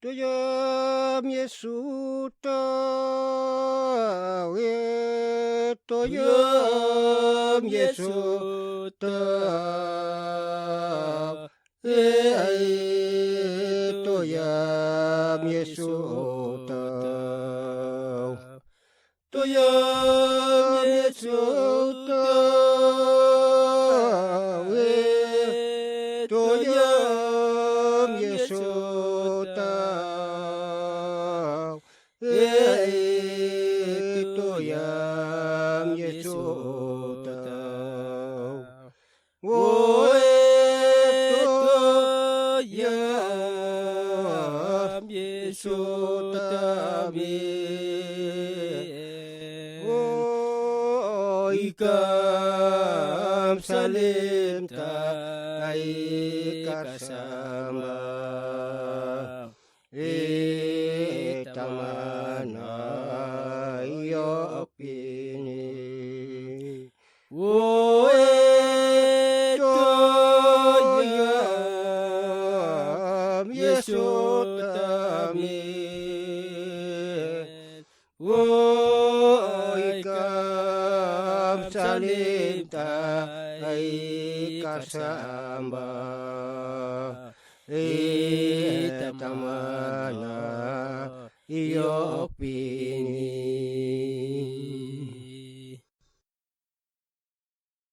Toyam Yesuta Toyam Yesuta Toyam Yesuta Toyam Yesuta Toyam Yesuta Toyam Yesuta Toyam Yesuta Ikam salim ta ikasama itamana yopini Toyam Yesutami Ikam salim ta ikasamba itamana iyopini